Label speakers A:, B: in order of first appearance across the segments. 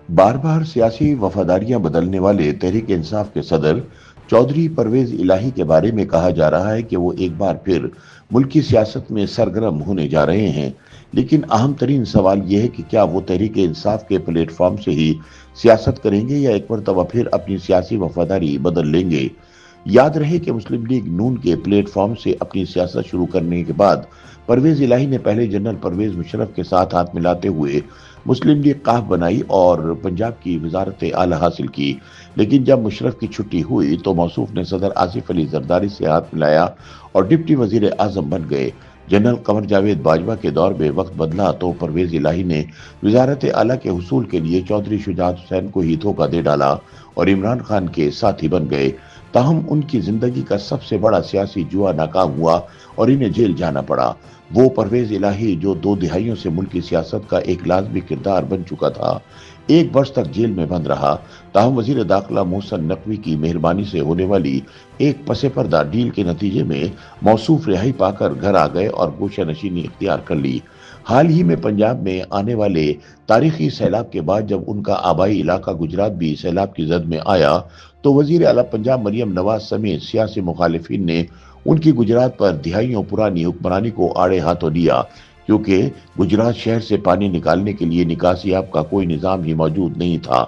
A: بار بار سیاسی وفاداریاں بدلنے والے تحریک انصاف کے صدر چودھری پرویز الہی کے بارے میں کہا جا رہا ہے کہ وہ ایک بار پھر ملکی سیاست میں سرگرم ہونے جا رہے ہیں، لیکن اہم ترین سوال یہ ہے کہ کیا وہ تحریک انصاف کے پلیٹ فارم سے ہی سیاست کریں گے یا ایک مرتبہ پھر اپنی سیاسی وفاداری بدل لیں گے۔ یاد رہے کہ مسلم لیگ نون کے پلیٹ فارم سے اپنی سیاست شروع کرنے کے بعد پرویز الہی نے پہلے جنرل پرویز مشرف کے ساتھ ہاتھ ملاتے ہوئے مسلم لیگ قاف بنائی اور پنجاب کی وزارت اعلی حاصل کی، لیکن جب مشرف کی چھٹی ہوئی تو موصوف نے صدر آصف علی زرداری سے ہاتھ ملایا اور ڈپٹی وزیر اعظم بن گئے۔ جنرل قمر جاوید باجوہ کے دور میں وقت بدلا تو پرویز الہی نے وزارت اعلیٰ کے حصول کے لیے چودھری شجاعت حسین کو ہی دھوکہ دے ڈالا اور عمران خان کے ساتھی بن گئے۔ تاہم ان کی زندگی کا سب سے بڑا سیاسی جوا ناکام ہوا اور انہیں جیل جانا پڑا۔ وہ پرویز الہی جو 2 دہائیوں سے ملکی سیاست کا ایک لازمی کردار بن چکا تھا، 1 برس تک جیل میں بند رہا۔ تاہم وزیر داخلہ محسن نقوی کی مہربانی سے ہونے والی ایک پس پردہ ڈیل کے نتیجے میں موصوف رہائی پا کر گھر آ گئے اور گوشہ نشینی اختیار کر لی۔ حال ہی میں پنجاب میں آنے والے تاریخی سیلاب کے بعد جب ان کا آبائی علاقہ گجرات بھی سیلاب کی زد میں آیا تو وزیر اعلیٰ پنجاب مریم نواز سمیت سیاسی مخالفین نے ان کی گجرات پر دہائیوں پرانی حکمرانی کو آڑے ہاتھوں لیا، کیونکہ گجرات شہر سے پانی نکالنے کے لیے نکاسی آب کا کوئی نظام ہی موجود نہیں تھا۔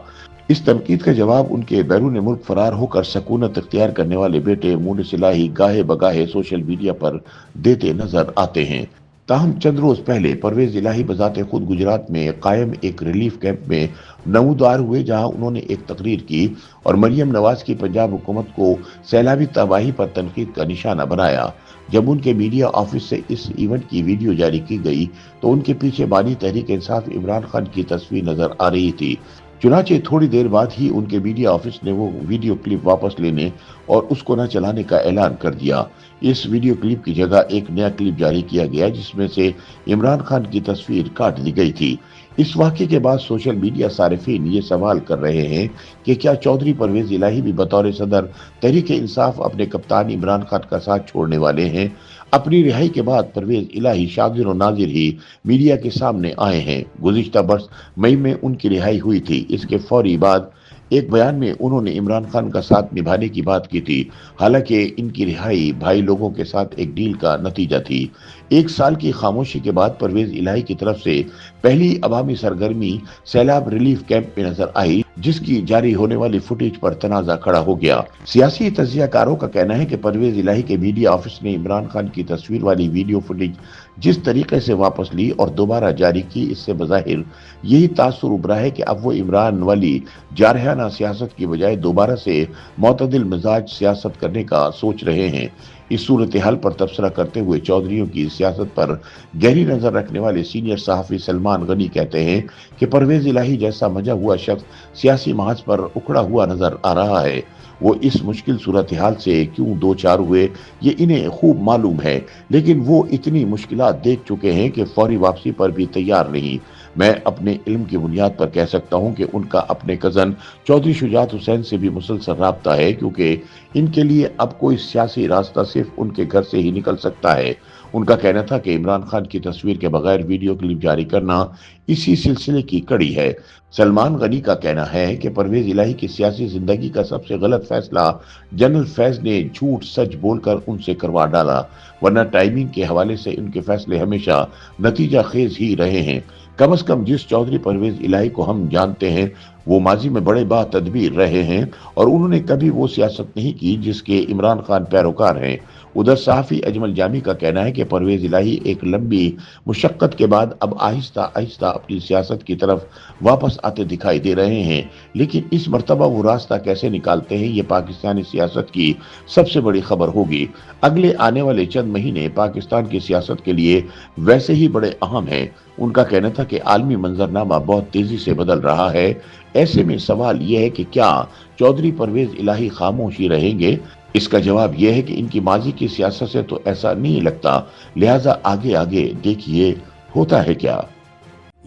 A: اس تنقید کا جواب ان کے بیرون ملک فرار ہو کر سکونت اختیار کرنے والے بیٹے مونس الہی گاہے بگاہے سوشل میڈیا پر دیتے نظر آتے ہیں۔ تاہم چند روز پہلے پرویز الہی بذات خود گجرات میں قائم ایک ریلیف کیمپ میں نمودار ہوئے، جہاں انہوں نے ایک تقریر کی اور مریم نواز کی پنجاب حکومت کو سیلابی تباہی پر تنقید کا نشانہ بنایا۔ جب ان کے میڈیا آفس سے اس ایونٹ کی ویڈیو جاری کی گئی تو ان کے پیچھے بانی تحریک انصاف عمران خان کی تصویر نظر آ رہی تھی۔ چنانچہ تھوڑی دیر بعد ہی ان کے میڈیا آفس نے وہ ویڈیو کلپ واپس لینے اور اس کو نہ چلانے کا اعلان کر دیا۔ اس ویڈیو کلپ کی جگہ ایک نیا کلپ جاری کیا گیا جس میں سے عمران خان کی تصویر کاٹ دی گئی تھی۔ اس واقعے کے بعد سوشل میڈیا صارفین یہ سوال کر رہے ہیں کہ کیا چودھری پرویز الہی بھی بطور صدر تحریک انصاف اپنے کپتان عمران خان کا ساتھ چھوڑنے والے ہیں؟ اپنی رہائی کے بعد پرویز الہی شاذر و نادر ہی میڈیا کے سامنے آئے ہیں۔ گزشتہ برس مئی میں ان کی رہائی ہوئی تھی۔ اس کے فوری بعد ایک بیان میں انہوں نے عمران خان کا ساتھ نبھانے کی بات کی تھی، حالانکہ ان کی رہائی بھائی لوگوں کے ساتھ ایک ڈیل کا نتیجہ تھی۔ 1 سال کی خاموشی کے بعد پرویز الہی کی طرف سے پہلی عوامی سرگرمی سیلاب ریلیف کیمپ میں نظر آئی، جس کی جاری ہونے والی فوٹیج پر تنازع کھڑا ہو گیا۔ سیاسی تجزیہ کاروں کا کہنا ہے کہ پرویز الہی کے میڈیا آفس نے عمران خان کی تصویر والی ویڈیو فوٹیج جس طریقے سے واپس لی اور دوبارہ جاری کی، اس سے بظاہر یہی تاثر ابھرا ہے کہ اب وہ عمران والی جارحانہ سیاست کی بجائے دوبارہ سے معتدل مزاج سیاست کرنے کا سوچ رہے ہیں۔ اس صورتحال پر تبصرہ کرتے ہوئے چودھریوں کی سیاست پر گہری نظر رکھنے والے سینئر صحافی سلمان غنی کہتے ہیں کہ پرویز الہی جیسا مجا ہوا شخص سیاسی محاذ پر اکھڑا ہوا نظر آ رہا ہے۔ وہ اس مشکل صورتحال سے کیوں دو چار ہوئے یہ انہیں خوب معلوم ہے، لیکن وہ اتنی مشکلات دیکھ چکے ہیں کہ فوری واپسی پر بھی تیار نہیں۔ میں اپنے علم کی بنیاد پر کہہ سکتا ہوں کہ ان کا اپنے کزن چودھری شجاعت حسین سے بھی مسلسل رابطہ ہے، کیونکہ ان کے لیے اب کوئی سیاسی راستہ صرف ان کے گھر سے ہی نکل سکتا ہے۔ ان کا کہنا تھا کہ عمران خان کی تصویر کے بغیر ویڈیو کلپ جاری کرنا اسی سلسلے کی کڑی ہے۔ سلمان غنی کا کہنا ہے کہ پرویز الہی کی سیاسی زندگی کا سب سے غلط فیصلہ جنرل فیض نے جھوٹ سچ بول کر ان سے کروا ڈالا، ورنہ ٹائمنگ کے حوالے سے ان کے فیصلے ہمیشہ نتیجہ خیز ہی رہے ہیں۔ کم از کم جس چودھری پرویز الہی کو ہم جانتے ہیں وہ ماضی میں بڑے با تدبیر رہے ہیں اور انہوں نے کبھی وہ سیاست نہیں کی جس کے عمران خان پیروکار ہیں۔ ادھر صحافی اجمل جامی کا کہنا ہے کہ پرویز الہی ایک لمبی مشقت کے بعد اب آہستہ آہستہ اپنی سیاست کی طرف واپس آتے دکھائی دے رہے ہیں، لیکن اس مرتبہ وہ راستہ کیسے نکالتے ہیں یہ پاکستانی سیاست کی سب سے بڑی خبر ہوگی۔ اگلے آنے والے چند مہینے پاکستان کی سیاست کے لیے ویسے ہی بڑے اہم ہیں۔ ان کا کہنا تھا کہ عالمی منظرنامہ بہت تیزی سے بدل رہا ہے۔ ایسے میں سوال یہ ہے کہ کیا چودھری پرویز الہی خاموش ہی رہیں گے؟ اس کا جواب یہ ہے کہ ان کی ماضی کی سیاست سے تو ایسا نہیں لگتا، لہٰذا آگے آگے دیکھیے ہوتا ہے کیا۔